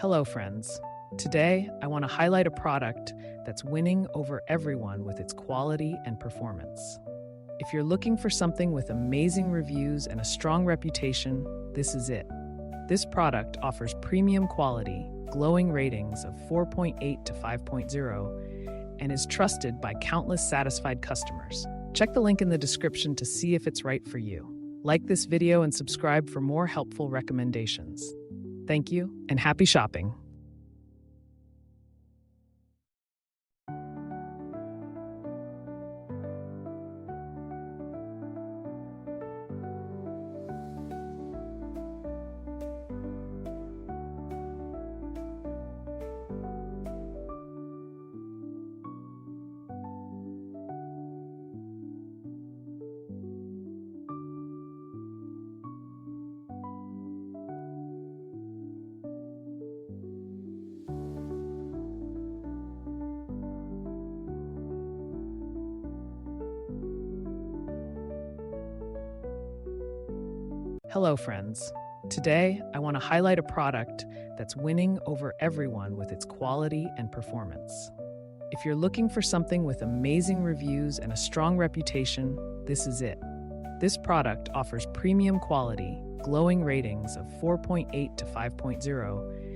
Hello, friends. Today, I want to highlight a product that's winning over everyone with its quality and performance. If you're looking for something with amazing reviews and a strong reputation, this is it. This product offers premium quality, glowing ratings of 4.8 to 5.0, and is trusted by countless satisfied customers. Check the link in the description to see if it's right for you. Like this video and subscribe for more helpful recommendations. Thank you, and happy shopping. Hello, friends. Today, I want to highlight a product that's winning over everyone with its quality and performance. If you're looking for something with amazing reviews and a strong reputation, this is it. This product offers premium quality, glowing ratings of 4.8 to 5.0,